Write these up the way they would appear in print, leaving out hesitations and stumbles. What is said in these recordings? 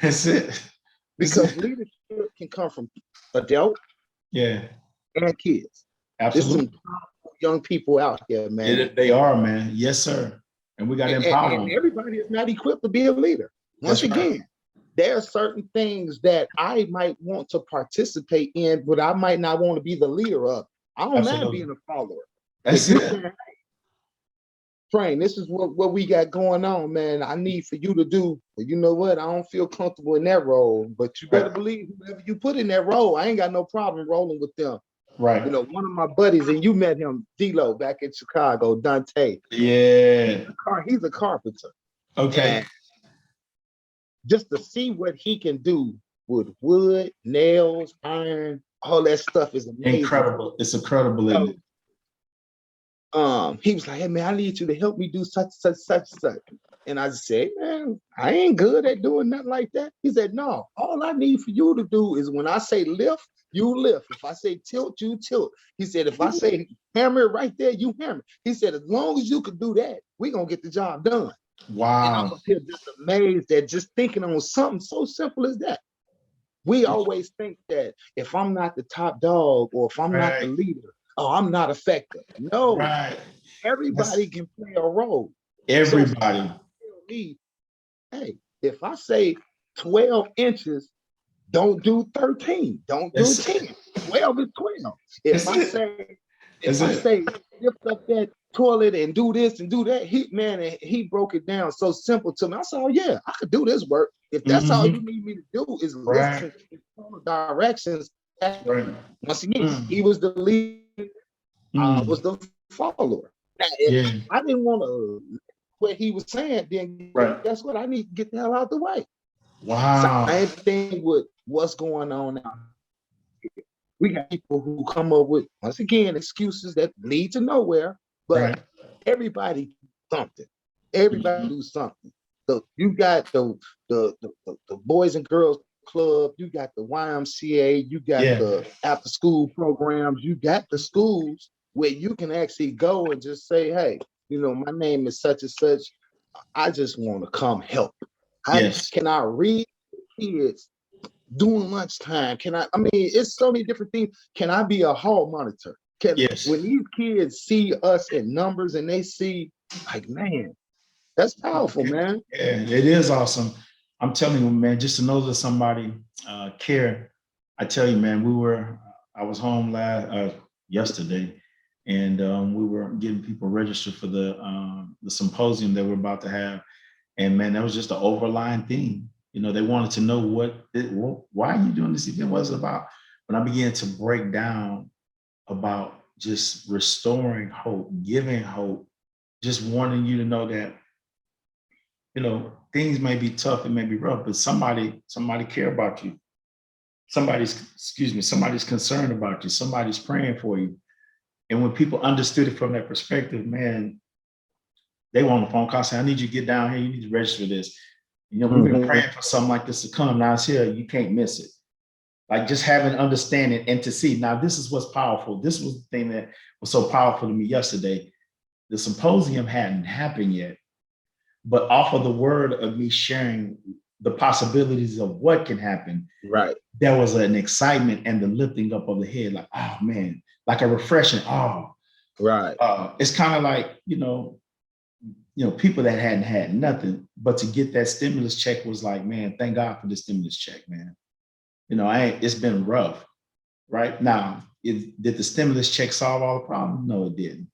That's it. Because leadership can come from adult Yeah, and kids. There's some absolutely. powerful young people out here, man. They are, man. Yes, sir. And we got to empower And them. everybody is not equipped to be a leader. Once That's right. again, there are certain things that I might want to participate in, but I might not want to be the leader of. I don't mind Absolutely. being a follower. That's If you it. say, Train, this is what we got going on, man. I need for you to do. But you know what? I don't feel comfortable in that role. But you better Right. believe whoever you put in that role, I ain't got no problem rolling with them. Right. You know, one of my buddies, and you met him, D-Lo, back in Chicago, Dante. Yeah. He's a carpenter. Okay. And just to see what he can do with wood, nails, iron, all that stuff is amazing. Incredible. It's incredible, isn't it? He was like, hey man, I need you to help me do such. And I said, man, I ain't good at doing nothing like that. He said, no, all I need for you to do is when I say lift, you lift. If I say tilt, you tilt. He said, if I say hammer right there, you hammer. He said, as long as you can do that, we're gonna get the job done. Wow. And I was here just amazed at just thinking on something so simple as that. We always think that if I'm not the top dog or if I'm not the leader, oh, I'm not effective. No, everybody can play a role. Everybody. So me, hey, if I say 12 inches, don't do 13. Don't do 10. 12 is 12. If I say lift up that toilet and do this and do that, he broke it down so simple to me. I said, oh yeah, I could do this work. If that's all you need me to do is listen and follow directions. Once again, he was the lead, I was the follower. Now, if I didn't want to what he was saying, then guess what? I need to get the hell out the way. Wow. Same thing with what's going on now. We got people who come up with, once again, excuses that lead to nowhere, but everybody something. Everybody do something. So you got the Boys and Girls Club, you got the YMCA, you got the after school programs, you got the schools where you can actually go and just say, hey, you know, my name is such and such. I just want to come help. Can I read kids during lunchtime? I mean, it's so many different things. Can I be a hall monitor? When these kids see us in numbers and they see, like, man, that's powerful, man. Yeah, it is awesome. I'm telling you, man, just to know that somebody care. I tell you, man, I was home yesterday, and we were getting people registered for the symposium that we're about to have. And man, that was just an overlying theme. You know, they wanted to know why are you doing this event? What's it about? When I began to break down about just restoring hope, giving hope, just wanting you to know that, you know, things may be tough, it may be rough, but somebody care about you. Somebody's concerned about you. Somebody's praying for you. And when people understood it from that perspective, man, they were on the phone call saying, I need you to get down here. You need to register this. You know, we've been praying for something like this to come. Now it's here. You can't miss it. Like just having understanding and to see. Now, this is what's powerful. This was the thing that was so powerful to me yesterday. The symposium hadn't happened yet, but off of the word of me sharing the possibilities of what can happen, there was an excitement and the lifting up of the head, like, oh man, like a refreshing, it's kind of like, you know, people that hadn't had nothing, but to get that stimulus check was like, man, thank God for the stimulus check, man. You know, it's been rough, right? Now, did the stimulus check solve all the problems? No, it didn't.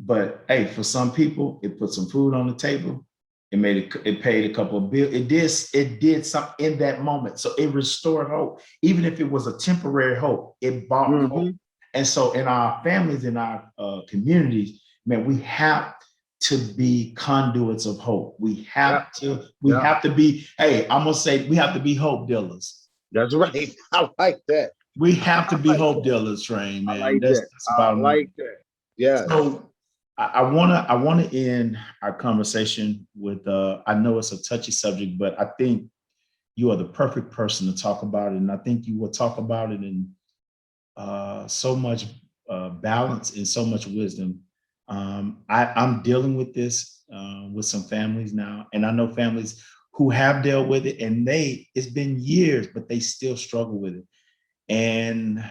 But hey, for some people, it put some food on the table. It paid a couple of bills. It did something in that moment. So it restored hope. Even if it was a temporary hope, it brought hope. And so in our families, in our communities, man, we have to be conduits of hope. We have to be, hey, I'm gonna say we have to be hope dealers. That's right. I like that. We have to be hope dealers, Train, man. I like that. I like that. Yeah. So I wanna end our conversation with I know it's a touchy subject, but I think you are the perfect person to talk about it. And I think you will talk about it in so much balance and so much wisdom. I'm dealing with this with some families now, and I know families who have dealt with it, and it's been years, but they still struggle with it. And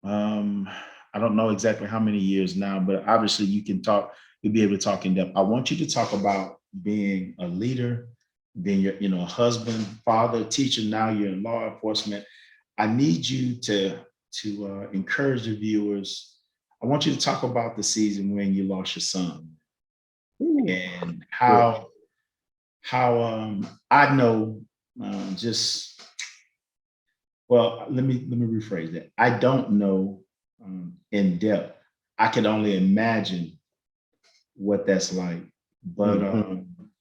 I don't know exactly how many years now, but obviously you'll be able to talk in depth. I want you to talk about being a leader, being a husband, father, teacher. Now you're in law enforcement. I need you to encourage the viewers. I want you to talk about the season when you lost your son. Ooh. And how I know let me rephrase that. I don't know in depth. I can only imagine what that's like. But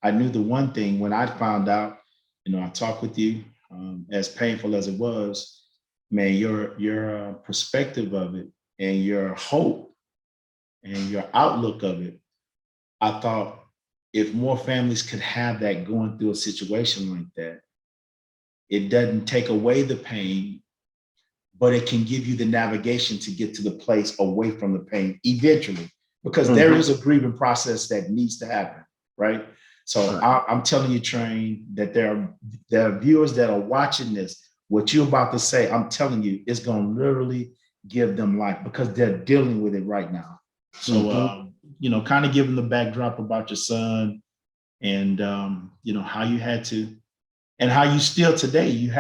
I knew the one thing when I found out, I talked with you, as painful as it was, man, your perspective of it and your hope and your outlook of it, I thought if more families could have that going through a situation like that, it doesn't take away the pain, but it can give you the navigation to get to the place away from the pain eventually, because there is a grieving process that needs to happen, right? So I'm telling you, Train, that there are viewers that are watching this. What you're about to say, I'm telling you, it's going to literally give them life because they're dealing with it right now. So, kind of give them the backdrop about your son and, how you had to, and how you still today, you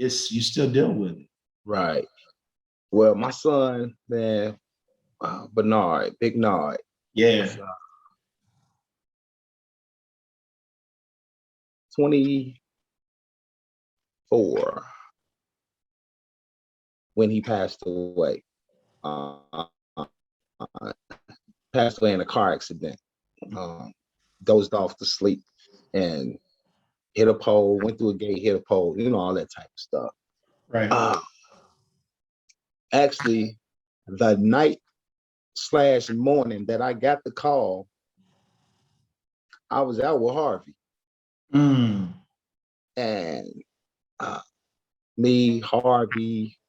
still deal with it. Right. Well, my son, man, Bernard, Big Nard. Yeah. 24 when he passed away. Passed away in a car accident. Dozed off to sleep and hit a pole, went through a gate, hit a pole, all that type of stuff. Right. Actually, the night/morning that I got the call, I was out with Harvey. And me, Harvey,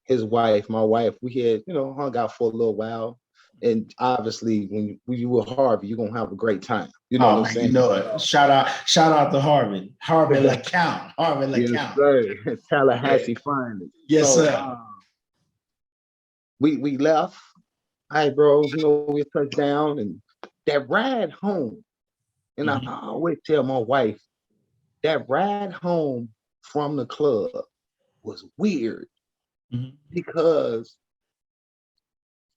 his wife, my wife, we had, hung out for a little while. And obviously, when you with Harvey, you're gonna have a great time. You know what I'm saying? You know it. Shout out to Harvey. Harvey LeCount. Harvey LeCount. Yes, sir. Tallahassee finally. Yes, sir. We left. Hi, bro. We touched down and that ride home. And I always tell my wife that ride home from the club was weird because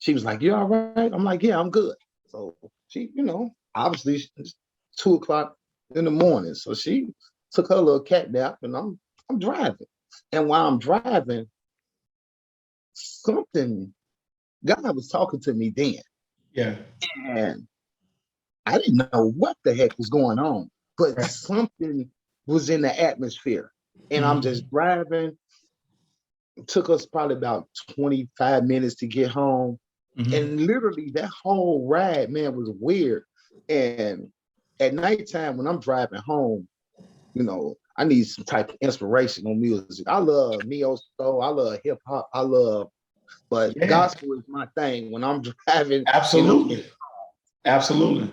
she was like, "You all right?" I'm like, "Yeah, I'm good." So she, obviously it's 2:00 in the morning. So she took her little cat nap and I'm driving. And while I'm driving, God was talking to me then. Yeah. And I didn't know what the heck was going on, but something was in the atmosphere. And I'm just driving. It took us probably about 25 minutes to get home. And literally that whole ride, man, was weird. And at nighttime when I'm driving home, I need some type of inspirational music. I love neo soul, I love hip hop, but gospel is my thing when I'm driving. Absolutely. Absolutely.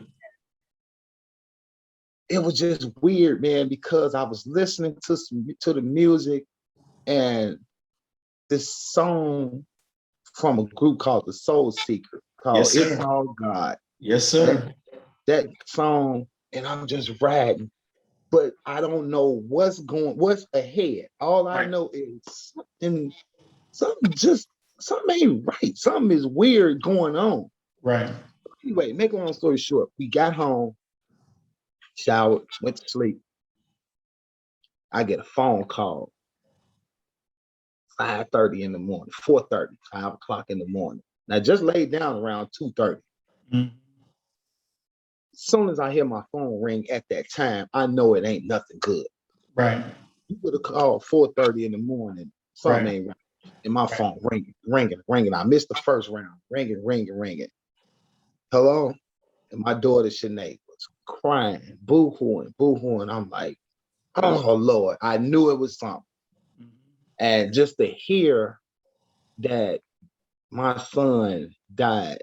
It was just weird, man, because I was listening to the music and this song from a group called the Soul Seeker called It's All God. Yes, sir. That song, and I'm just riding, but I don't know what's ahead. All I know is something ain't right. Something is weird going on. Right. Anyway, make a long story short, we got home, showered, went to sleep. I get a phone call 5:30 in the morning, 4:30, 5 o'clock in the morning. Now just laid down around 2:30. As soon as I hear my phone ring at that time, I know it ain't nothing good. Right. You would have called 4:30 in the morning, something ain't right. And my phone ringing. I missed the first round, ringing. Hello? And my daughter Shanae was crying, boo-hooing. I'm like, oh Lord, I knew it was something. And just to hear that my son died,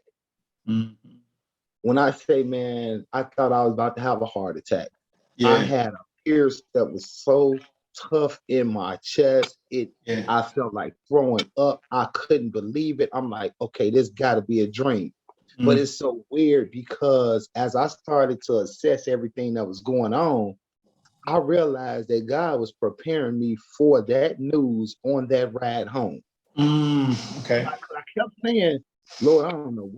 when I say, man, I thought I was about to have a heart attack. I Yeah. had a pierce that was so tough in my chest. Yeah. I felt like throwing up. I couldn't believe it. I'm like, okay, this got to be a dream. But Mm. it's so weird because as I started to assess everything that was going on, I realized that God was preparing me for that news on that ride home. Okay. I kept saying, Lord, I don't know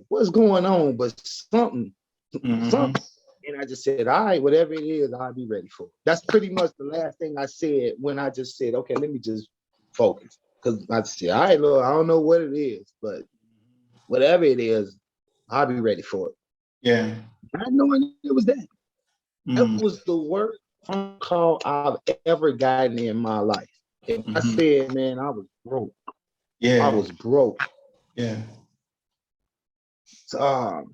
what's going on, but Hmm. something. And I just said, all right, whatever it is, I'll be ready for it. That's pretty much the last thing I said when I just said, okay, let me just focus. Because I said, all right, Lord, I don't know what it is, but whatever it is, I'll be ready for it. Yeah. Not knowing it was that. That Mm. was the worst phone call I've ever gotten in my life. And I Hmm. said, man, I was broke. I Yeah. was broke. Yeah. So,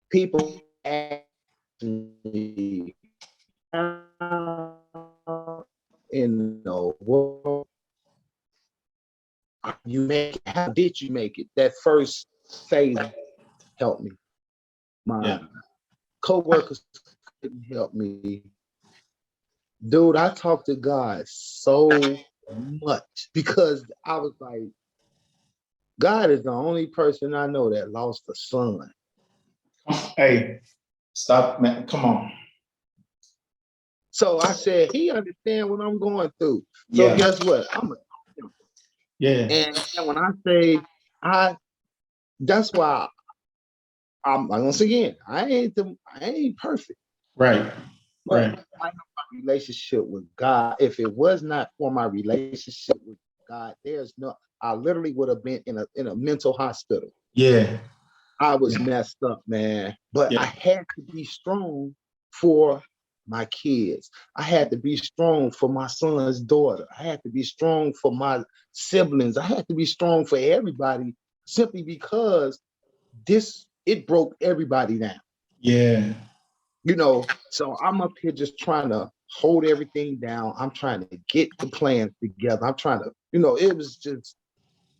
people ask me, how in the world you make it? How did you make it? That first phase helped me. Yeah. My coworkers couldn't help me. Dude, I talked to God so much because I was like, God is the only person I know that lost a son. Hey, stop, man. Come on. So I said, he understands what I'm going through. So Yeah. guess what? Yeah. And when I say I, that's why I'm once again, I ain't perfect, Right. but Right. I know my relationship with God. If it was not for my relationship with God, I literally would have been in a mental hospital. Yeah. I was Yeah. messed up, man. But I Yeah. had to be strong for my kids. I had to be strong for my son's daughter. I had to be strong for my siblings. I had to be strong for everybody simply because it broke everybody down. Yeah. So I'm up here just trying to hold everything down. I'm trying to get the plans together. I'm trying to, it was just,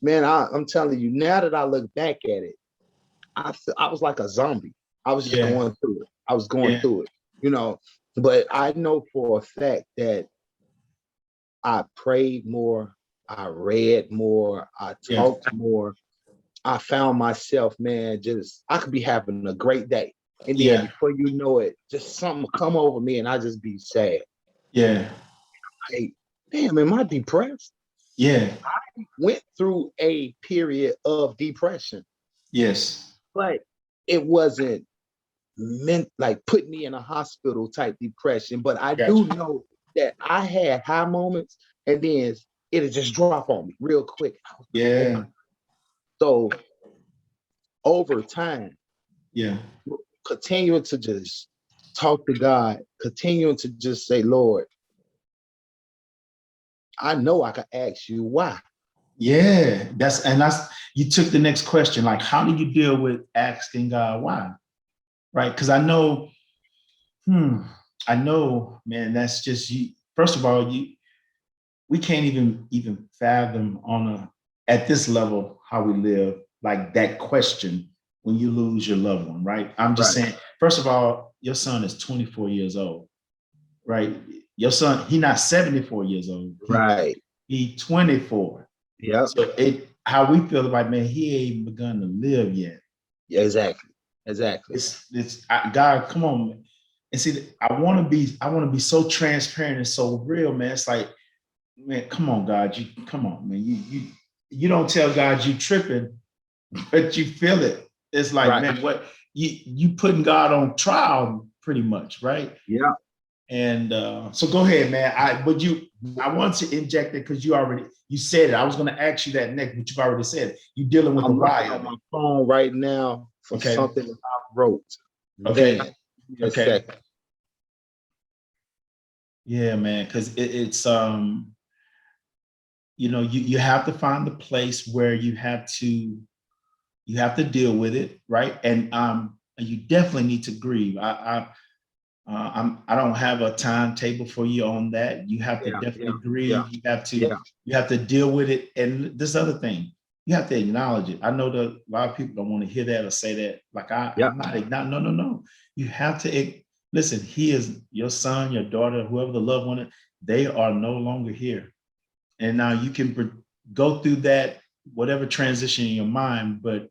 man, I'm telling you, now that I look back at it, I was like a zombie. I was just Yeah. going through it. I was going Yeah. through it, you know. But I know for a fact that I prayed more, I read more, I Yeah. talked more. I found myself, man, just I could be having a great day. And then Yeah. before you know it, just something will come over me and I just be sad. Yeah. Like, damn, am I depressed? Yeah. Went through a period of depression, Yes. but it wasn't meant like put me in a hospital type depression. But I Gotcha. do know that I had high moments and then it'll just drop on me real quick. I was like, oh Yeah. my. So over time, Yeah. continuing to just talk to God, continuing to just say, Lord, I know I can ask you why. Yeah. That's you took the next question. Like, how do you deal with asking God why? Right. Because I know, man, that's just you. First of all, we can't even fathom at this level how we live, like that question when you lose your loved one, right? I'm just Right. saying, first of all, your son is 24 years old, right? Your son, he's not 74 years old. Right. He 24. Yep. So how we feel about, man, he ain't even begun to live yet. Yeah, exactly. Exactly. God, come on, man. And see, I want to be so transparent and so real, man. It's like, man, come on, God, come on, man. You don't tell God you tripping, but you feel it. It's like, Right. man, what you putting God on trial pretty much, right? Yeah. And so go ahead, man. I want to inject it because you said it. I was going to ask you that next, but you've already said it. You're dealing with the I'm why looking on of it. my phone right now for Okay. something that I wrote. Okay. Then, a Okay. second. Yeah, man. Because it's you have to find the place where you have to deal with it, right? And you definitely need to grieve. I don't have a timetable for you on that. You have to Yeah. definitely Yeah. grieve. Yeah. You have to deal with it. And this other thing, you have to acknowledge it. I know that a lot of people don't want to hear that or say that. Like Yeah. I'm not. No, no, no. You have to listen. He is your son, your daughter, whoever the loved one is. They are no longer here, and now you can go through that whatever transition in your mind, but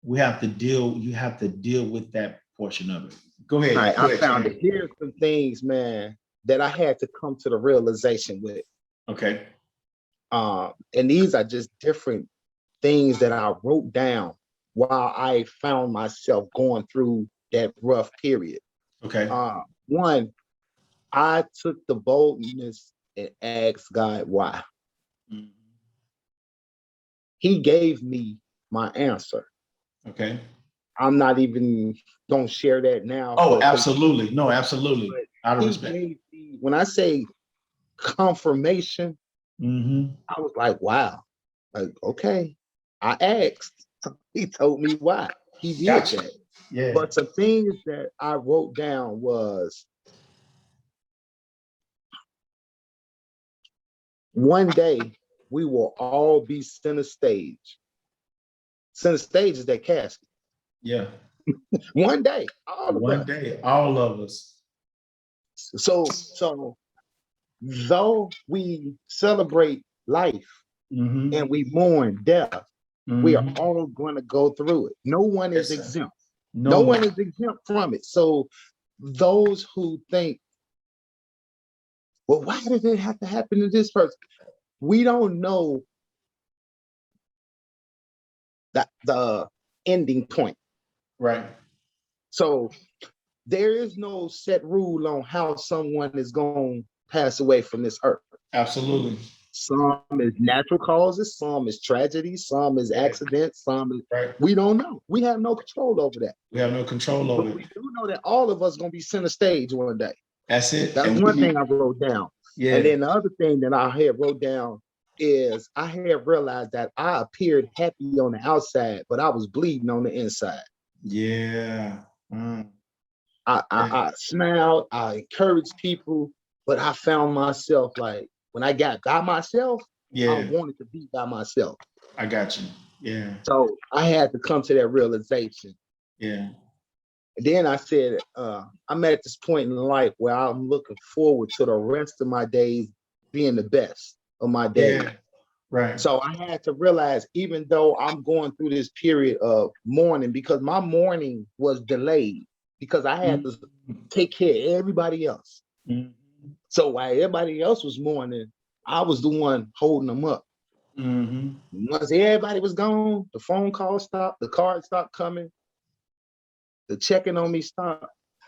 we have to deal. You have to deal with that portion of it. Go ahead. All right, Go I ahead, found Shane. it. Here's some things, man, that I had to come to the realization with. Okay. And these are just different things that I wrote down while I found myself going through that rough period. Okay. One, I took the boldness and asked God why. Mm-hmm. He gave me my answer. Okay. I'm not even gonna share that now. Oh, absolutely. No, absolutely. Out of He respect. gave me, when I say confirmation, I was like, wow. Like, okay. I asked. He told me why. He did that. Yeah. But some things that I wrote down was, one day we will all be center stage. Center stage is that casket. Yeah. One day, all of One us. day, all of us. So though we celebrate life and we mourn death, we are all going to go through it. No one is exempt. No one is exempt from it. So those who think, well, why did it have to happen to this person? We don't know that the ending point. Right. So there is no set rule on how someone is going to pass away from this earth. Absolutely. Some is natural causes, some is tragedy, some is accidents, some is, we don't know. We have no control over that. We have no control over it. We do know that all of us going to be center stage one day. That's it. That's one thing I wrote down. Yeah. And then the other thing that I had wrote down is I had realized that I appeared happy on the outside, but I was bleeding on the inside. Yeah. I smiled, I encouraged people, but I found myself like, when I got by myself, I wanted to be by myself. I got you. Yeah. So I had to come to that realization. Yeah. And then I said, I'm at this point in life where I'm looking forward to the rest of my days being the best of my days. Yeah. Right. So I had to realize, even though I'm going through this period of mourning, because my mourning was delayed, because I had to take care of everybody else. So while everybody else was mourning, I was the one holding them up. Once everybody was gone, the phone call stopped, the cards stopped coming, the checking on me stopped.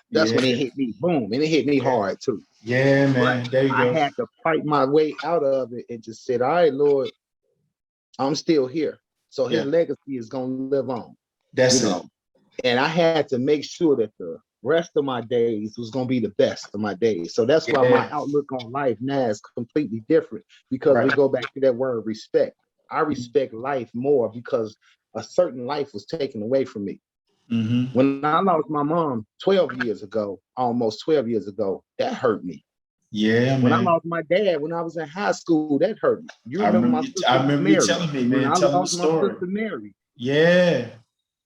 That's when it hit me, boom, and it hit me hard too. Yeah, man. But there you go. I had to fight my way out of it and just said, all right, Lord, I'm still here. So his legacy is going to live on. That's it. And I had to make sure that the rest of my days was going to be the best of my days. So that's why my outlook on life now is completely different, because we go back to that word respect. I respect life more because a certain life was taken away from me. When I lost my mom 12 years ago, almost 12 years ago, that hurt me. Yeah, when man. I lost my dad when I was in high school, that hurt me. You remember my sister I remember Mary. you telling me, man. When I telling lost the story. my sister Mary. Yeah.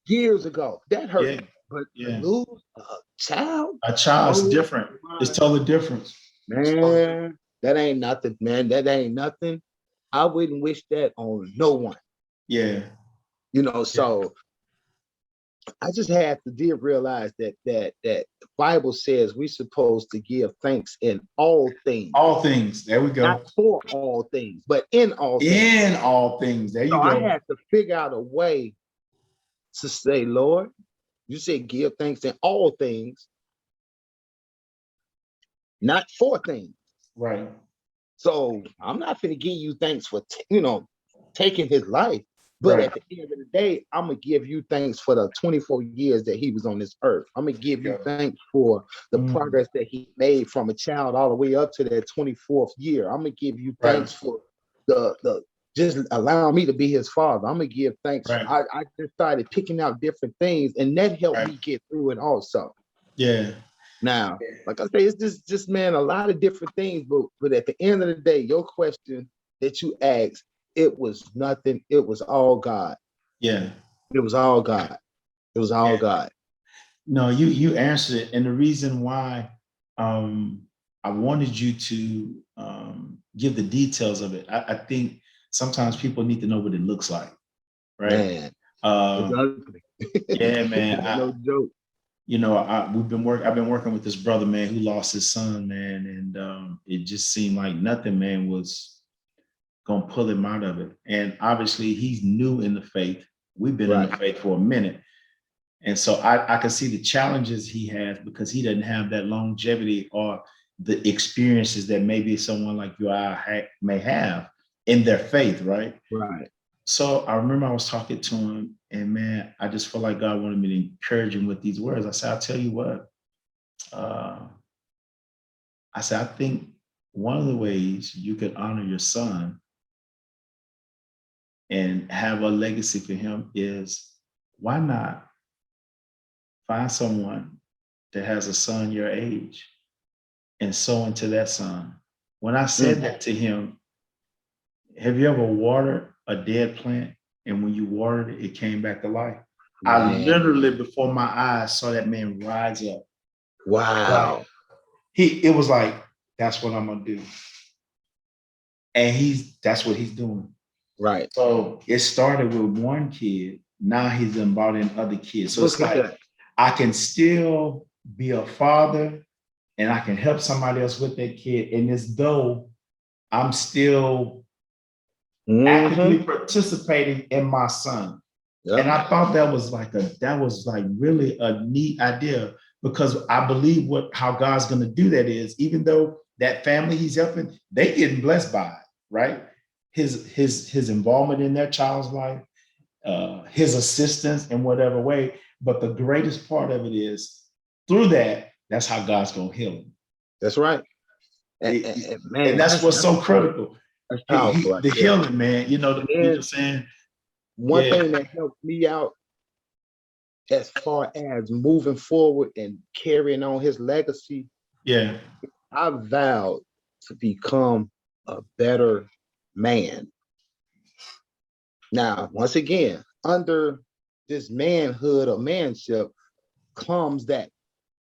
Years ago, that hurt me. But to lose a child? A child's different. It's totally different. Man, that ain't nothing, man. That ain't nothing. I wouldn't wish that on no one. Yeah. So I just had to realize that the Bible says we're supposed to give thanks in all things. All things. There we go. Not for all things, but in all things. In all things. There you go. I had to figure out a way to say, Lord, you said give thanks in all things, not for things. Right. So I'm not going to give you thanks for, taking his life. But at the end of the day, I'm going to give you thanks for the 24 years that he was on this earth. I'm going to give you thanks for the progress that he made from a child all the way up to that 24th year. I'm going to give you thanks for the just allowing me to be his father. I'm going to give thanks. I just started picking out different things, and that helped me get through it also. Yeah. Now, like I say, it's just man, a lot of different things, but at the end of the day, your question that you asked, it was nothing. It was all God. Yeah. It was all God. It was all God. No, you answered it. And the reason why I wanted you to give the details of it, I think sometimes people need to know what it looks like, right? Man, it's Um, ugly. yeah, man. No joke. I've been working with this brother, man, who lost his son, man, and it just seemed like nothing, man, was gonna pull him out of it. And obviously, he's new in the faith. We've been in the faith for a minute, and so I can see the challenges he has because he doesn't have that longevity or the experiences that maybe someone like you or I may have in their faith, right? Right. So I remember I was talking to him, and man, I just felt like God wanted me to encourage him with these words. I said, I'll tell you what. Uh, I said, I think one of the ways you could honor your son and have a legacy for him is, why not find someone that has a son your age and sow into that son? When I said that to him, have you ever watered a dead plant and when you watered it, it came back to life? I literally, before my eyes, saw that man rise up. Wow. Like, it was like, that's what I'm gonna do. And that's what he's doing. Right. So it started with one kid. Now he's brought in other kids. So it's like I can still be a father and I can help somebody else with that kid. And as though I'm still actively participating in my son. Yep. And I thought that was like really a neat idea, because I believe how God's going to do that is, even though that family he's helping, they getting blessed by it, right? His involvement in their child's life, his assistance in whatever way. But the greatest part of it is through that's how God's going to heal him. That's right. And that's what's so critical. That's powerful. The healing, man. You know saying? One thing that helped me out as far as moving forward and carrying on his legacy. Yeah. I vowed to become a better man. Now, once again, under this manhood or manship comes that,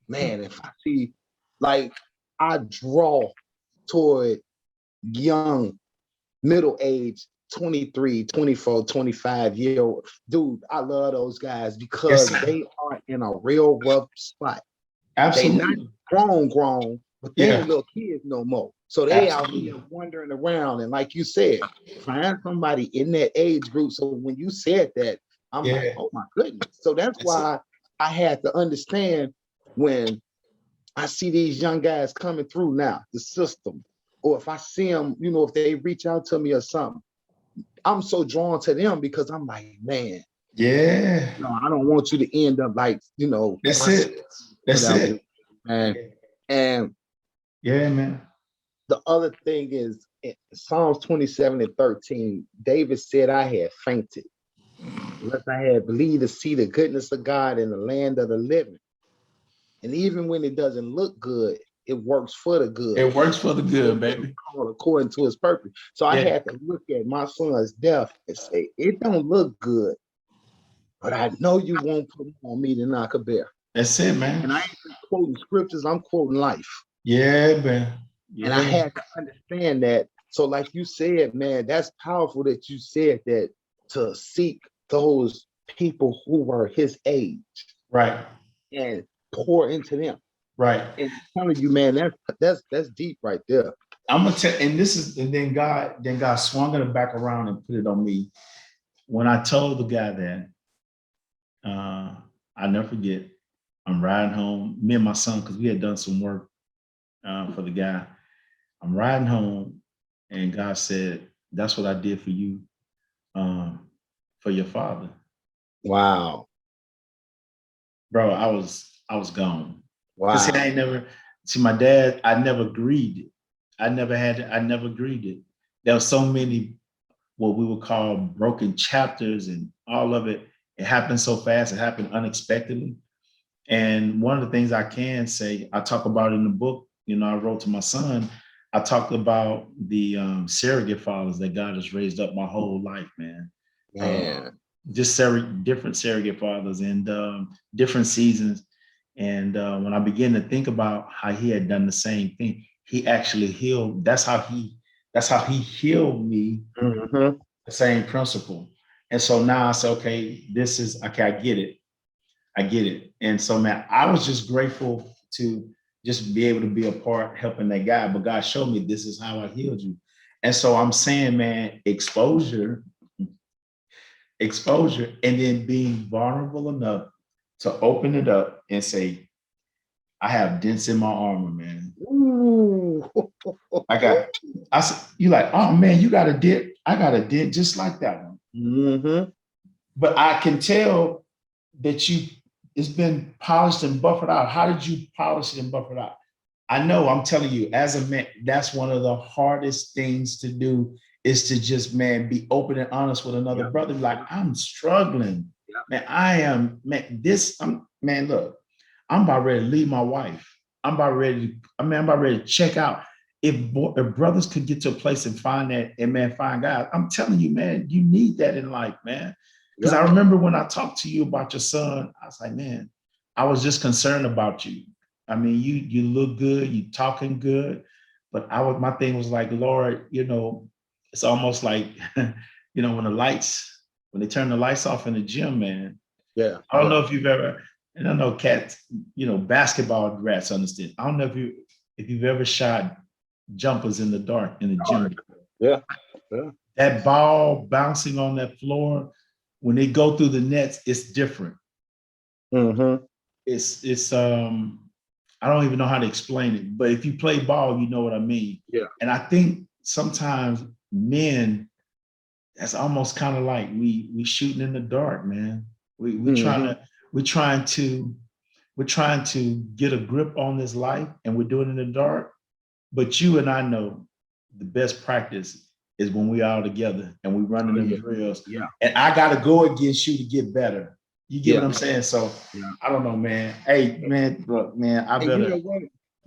man, if I see, like, I draw toward young, middle-aged, 23, 24, 25-year-old. Dude, I love those guys because they are in a real rough spot. Absolutely. They're not grown, but they ain't little kids no more. So they out here wandering around. And like you said, find somebody in that age group. So when you said that, I'm like, oh my goodness. So that's why I had to understand when I see these young guys coming through now, the system, or if I see them, if they reach out to me or something, I'm so drawn to them because I'm like, man, I don't want you to end up like, that's it. That's it, man. And man. The other thing is Psalms 27:13, David said, I had fainted unless I had believed to see the goodness of God in the land of the living. And even when it doesn't look good, it works for the good. It works for the good, baby. According to his purpose. So I had to look at my son's death and say, it don't look good, but I know you won't put on me to knock a bear. That's it, man. And I ain't quoting scriptures, I'm quoting life. Yeah, man. And I had to understand that. So like you said, man, that's powerful that you said that, to seek those people who were his age. Right. And pour into them. Right. And I'm telling you, man, that's deep right there. I'm gonna tell, and then God swung it back around and put it on me. When I told the guy that, I'll never forget, I'm riding home, me and my son, because we had done some work for the guy. I'm riding home, and God said, that's what I did for you, for your father. Wow. Bro, I was gone. Wow. Because I ain't never, see, my dad, I never grieved it. I never grieved it. There were so many, what we would call broken chapters, and all of it happened so fast, it happened unexpectedly. And one of the things I can say, I talk about in the book, I wrote to my son, I talked about the surrogate fathers that God has raised up my whole life, man. Just different surrogate fathers and different seasons. And when I began to think about how he had done the same thing, he actually healed. That's how he healed me. Mm-hmm. The same principle. And so now I say, okay, this is okay. I get it. I get it. And so, man, I was just grateful to just be able to be a part helping that guy. But God showed me this is how I healed you. And so I'm saying, man, exposure, and then being vulnerable enough to open it up and say, I have dents in my armor, man. Ooh. I said, you like, oh man, you got a dent. I got a dent just like that one. Mm-hmm. But I can tell that it's been polished and buffered out. How did you polish it and buffer it out? I know, I'm telling you, as a man, that's one of the hardest things to do is to just, man, be open and honest with another brother. Like, I'm struggling. Man, man, look, I'm about ready to leave my wife. I'm about ready to check out. If brothers could get to a place and find that, and man, find God, I'm telling you, man, you need that in life, man. Because I remember when I talked to you about your son, I was like, man, I was just concerned about you. I mean, you look good, you talking good, but my thing was like, Lord, it's almost like, when they turn the lights off in the gym, man. Yeah. I don't know if you've ever, and I know cats, basketball rats understand. I don't know if you've ever shot jumpers in the dark in the gym. Yeah. That ball bouncing on that floor, when they go through the nets, it's different. Mm-hmm. It's I don't even know how to explain it, but if you play ball, you know what I mean. Yeah. And I think sometimes men, that's almost kind of like we shooting in the dark, man. We're trying to get a grip on this life, and we're doing it in the dark. But you and I know the best practice is when we all together and we running them drills. Yeah. And I got to go against you to get better. You get what I'm saying? So I don't know, man. Hey, man, look, man, I better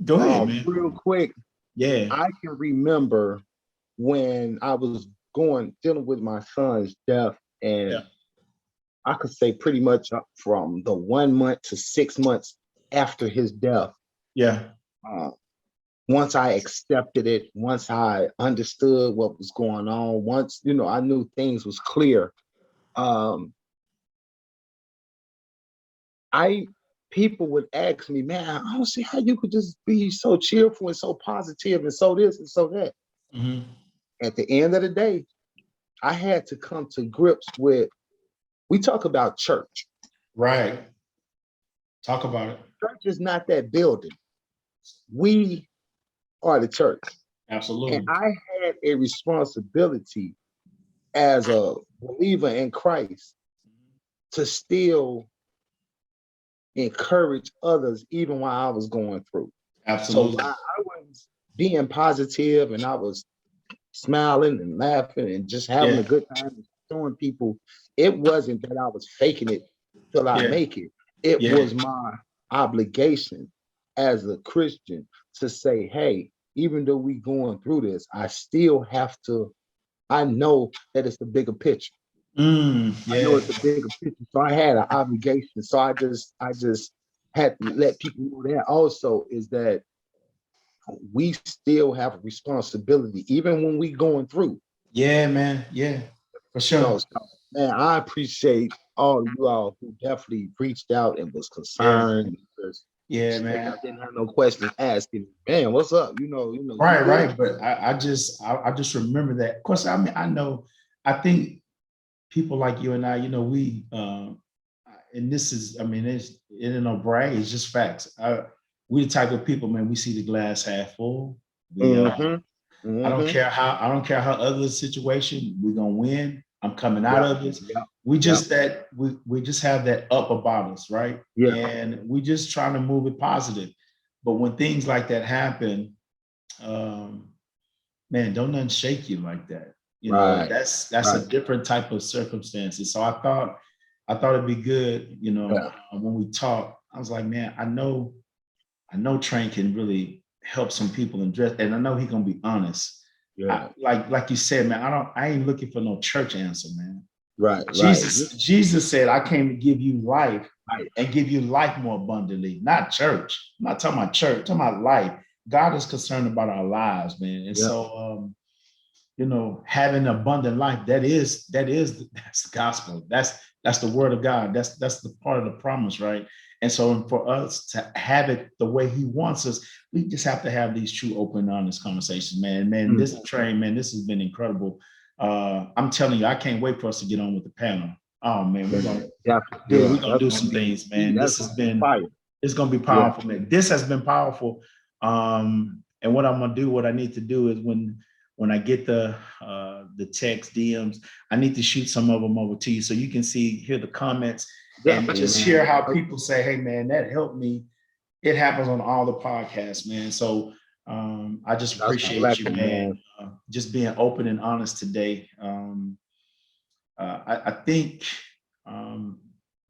go ahead, man. Real quick. Yeah. I can remember when I was dealing with my son's death, and I could say pretty much up from the 1 month to 6 months after his death. Yeah. Once I accepted it, once I understood what was going on, once, I knew things was clear. People would ask me, man, I don't see how you could just be so cheerful and so positive and so this and so that. Mm-hmm. At the end of the day, I had to come to grips with, we talk about church. Right. Talk about it. Church is not that building. We are the church. Absolutely. And I had a responsibility as a believer in Christ to still encourage others even while I was going through. Absolutely. So while I was being positive and I was smiling and laughing and just having a good time and showing people, it wasn't that I was faking it till I make it. It was my obligation as a Christian to say, hey, even though we going through this, I still have to, I know that it's the bigger picture. I know it's a bigger picture. So I had an obligation. So I just had to let people know that also is that we still have a responsibility, even when we going through. Yeah, man. Yeah, for sure. So, man, I appreciate all of you all who definitely reached out and was concerned. Man. I didn't have no questions asking. Man, what's up? Right. But I just remember that. Of course, I mean, I think people like you and I, we and this is, I mean, it ain't no brag, it's just facts. We the type of people, man, we see the glass half full. I don't care how other situation, we're gonna win. I'm coming out of this. We just we just have that up about us, right? And we just trying to move it positive. But when things like that happen, man, don't nothing shake you like that. That's a different type of circumstances. So I thought it'd be good, when we talk. I was like, man, I know Train can really help some people address, and I know he's gonna be honest. Like you said, man, I ain't looking for no church answer, man. Right. Jesus said, I came to give you life Right. and give you life more abundantly, not church. I'm not talking about church, I'm talking about life. God is concerned about our lives, man. And so having abundant life, that's the gospel. That's the word of God. That's the part of the promise, right? And so for us to have it the way he wants us, we just have to have these true, open, honest conversations, man. This train, man, this has been incredible. I'm telling you, I can't wait for us to get on with the panel. Oh man, we're gonna do some things, man. This has been fire. It's gonna be powerful, man. This has been powerful. And what I'm gonna do, what I need to do is when I get the text DMs, I need to shoot some of them over to you so you can hear the comments and just hear how people say, hey man, that helped me. It happens on all the podcasts, man. So I just appreciate you, man. Just being open and honest today. I think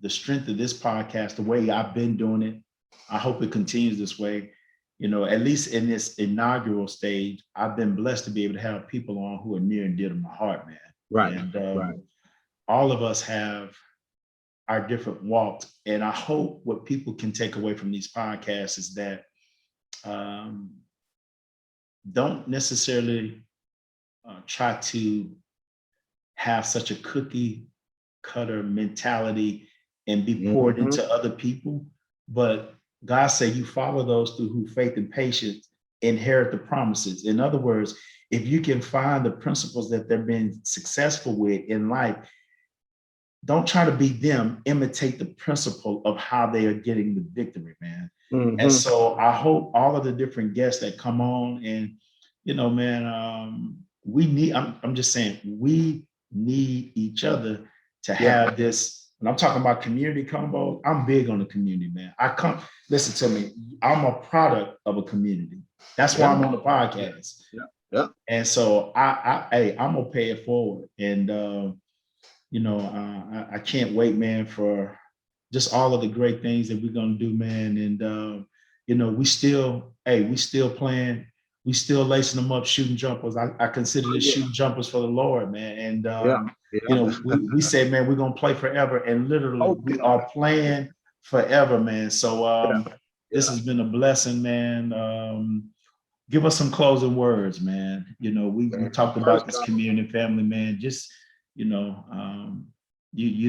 the strength of this podcast, the way I've been doing it, I hope it continues this way. At least in this inaugural stage, I've been blessed to be able to have people on who are near and dear to my heart, man. Right. And all of us have our different walks. And I hope what people can take away from these podcasts is that don't necessarily try to have such a cookie cutter mentality and be poured into other people. But God said, you follow those through who faith and patience inherit the promises. In other words, if you can find the principles that they've been successful with in life, don't try to be them, imitate the principle of how they are getting the victory, man. And so I hope all of the different guests that come on and, man, I'm just saying, we need each other to have this. And I'm talking about community convo. I'm big on the community, man. Listen to me. I'm a product of a community. That's why I'm on the podcast. And so I'm gonna pay it forward. And I can't wait, man, for just all of the great things that we're gonna do, man. And we still playing. We still lacing them up, shooting jumpers. I consider this shooting jumpers for the Lord, man. And we say, man, we're gonna play forever, and literally we are playing forever, man. So this has been a blessing, man. Give us some closing words, man. We talked about this community family, man. Just you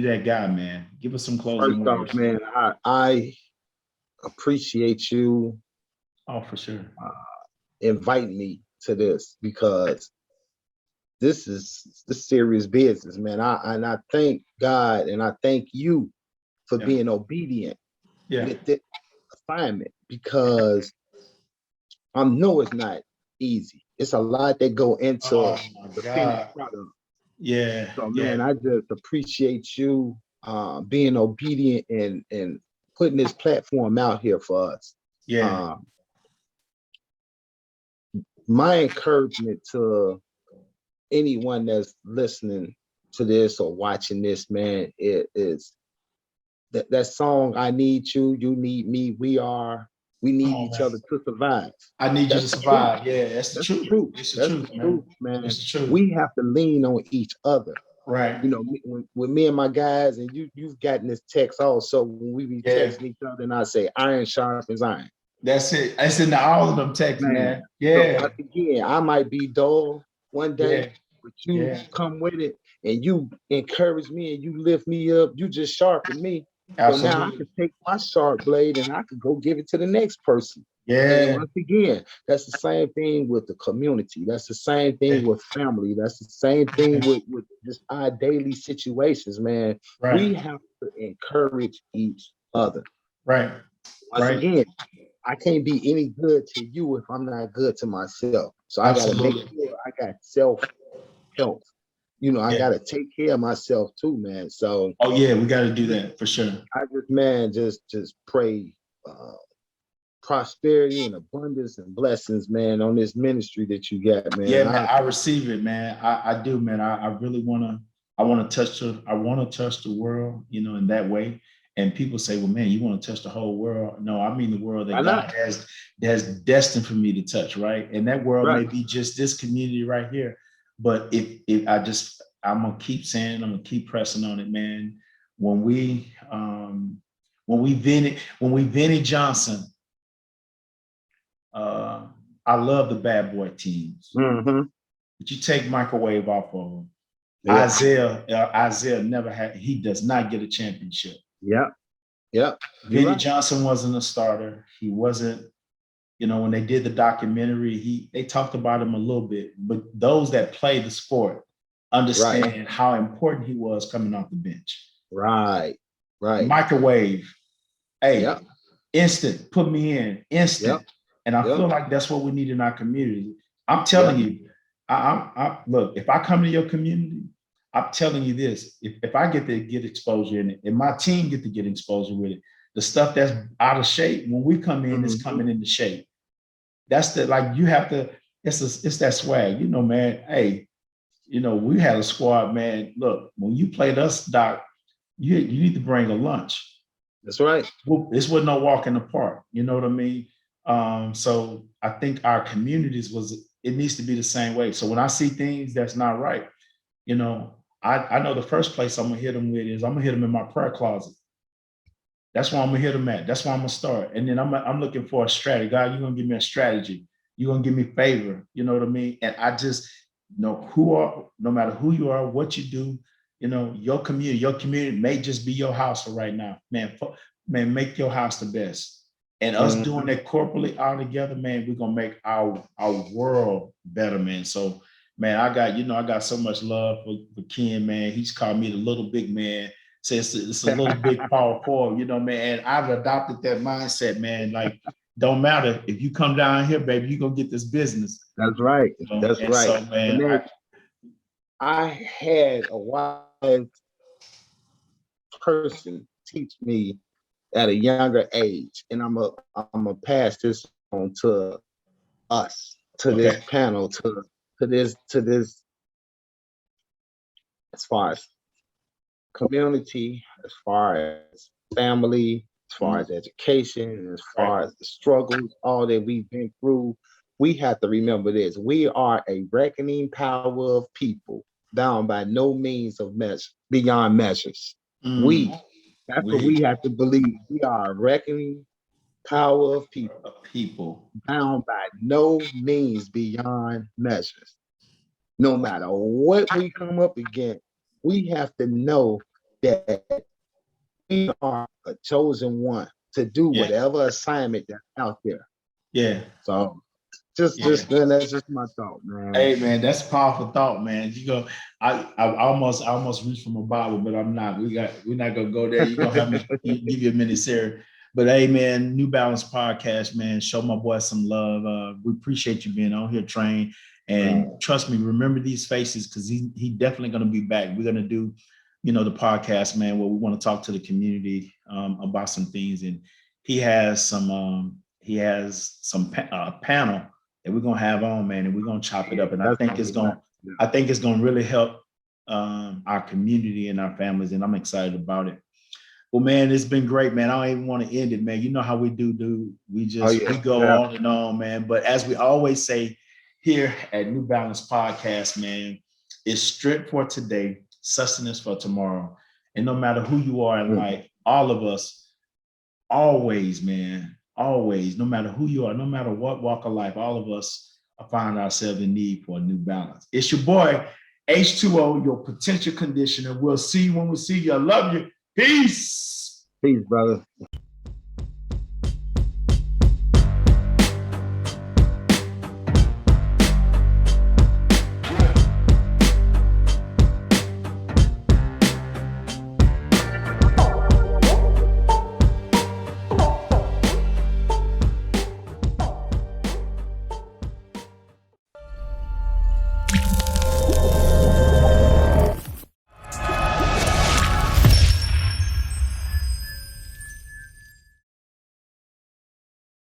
that guy, man. Give us some closing words. Off, man, I appreciate you. Oh, for sure. Invite me to this, because this is serious business, man. I thank God and I thank you for being obedient with this assignment, because I know it's not easy. It's a lot that go into the finished product. So man, I just appreciate you being obedient and putting this platform out here for us. My encouragement to anyone that's listening to this or watching this, man, it is that song, I need you, you need me, we need each other to survive. I need you to survive. Yeah, that's the truth. It's the truth, man. It's the truth. We have to lean on each other. Right. With me and my guys, and you've gotten this text also, when we be texting each other, and I say, iron sharpens iron. That's it. It's in all of them texts, man. Yeah. So, again, I might be dull one day, but you come with it and you encourage me and you lift me up. You just sharpen me. Absolutely. So now I can take my sharp blade and I can go give it to the next person. And once again, that's the same thing with the community. That's the same thing with family. That's the same thing with just our daily situations, man. We have to encourage each other. Right. Once again, I can't be any good to you if I'm not good to myself. So I gotta make sure I got self-help. I gotta take care of myself too, man. So we gotta do that for sure. I just pray prosperity and abundance and blessings, man, on this ministry that you got, man. Yeah, man, I receive it, man. I do, man. I really wanna touch the world, in that way. And people say, well, man, you want to touch the whole world? No, I mean the world that God has destined for me to touch, right? And that world may be just this community right here. But if I'm gonna keep saying it, I'm gonna keep pressing on it, man. When we Vinny Johnson, I love the bad boy teams. Mm-hmm. But you take Microwave off of them. Yeah. Isaiah he does not get a championship. Yeah. Yeah. Vinny Johnson wasn't a starter. He wasn't, when they did the documentary, they talked about him a little bit, but those that play the sport understand how important he was coming off the bench. Right. Microwave, instant, put me in, instant. Yep. And I feel like that's what we need in our community. I'm telling you, I look, if I come to your community, I'm telling you this, if I get to get exposure in it, and my team get to get exposure with it, the stuff that's out of shape, when we come in, it's coming into shape. That's you have to, it's that swag, man. Hey, we had a squad, man. Look, when you played us, Doc, you need to bring a lunch. That's right. This was no walk in the park. You know what I mean? So I think our communities it needs to be the same way. So when I see things that's not right, I know the first place I'm gonna hit them with is I'm gonna hit them in my prayer closet. That's where I'm gonna hit them at. That's where I'm gonna start. And then I'm looking for a strategy. God, you're gonna give me a strategy. You're gonna give me favor. You know what I mean? And I just know no matter who you are, what you do, your community may just be your house for right now. Man, make your house the best. And us doing that corporately all together, man, we're gonna make our world better, man. So, man, I got so much love for Ken, man. He's called me the little big man. Says it's a little big power forward, man. And I've adopted that mindset, man. Like, don't matter if you come down here, baby, you're gonna get this business. That's right. That's right. So, man, I had a wise person teach me at a younger age, and I'm a pass this on to us, to this panel, to this, as far as community, as far as family, as far as education, as far as the struggles, all that we've been through. We have to remember this. We are a reckoning power of people, bound by no means of beyond measures. That's what we have to believe. We are a reckoning power of people, bound by no means beyond measures. No matter what we come up against, we have to know that we are a chosen one to do whatever assignment that's out there. Yeah. So that's just my thought, man. Hey, man, that's a powerful thought, man. I almost reached for my Bible, but I'm not. We're not gonna go there. You're gonna have me give you a minute, Sarah. But hey, man, New Balance Podcast, man. Show my boy some love. We appreciate you being on here, Train. And trust me, remember these faces, because he definitely gonna be back. We're gonna do, the podcast, man, where we want to talk to the community about some things. And he has some panel that we're gonna have on, man, and we're gonna chop it up. And I think it's gonna really help our community and our families, and I'm excited about it. Well, man, it's been great, man. I don't even want to end it, man. You know how we do. We go on and on, man. But as we always say here at New Balance Podcast, man, it's strip for today, sustenance for tomorrow. And no matter who you are in life, all of us, always, man, always, no matter who you are, no matter what walk of life, all of us find ourselves in need for a new balance. It's your boy, H2O, your potential conditioner. We'll see you when we see you. I love you. Peace. Peace, brother.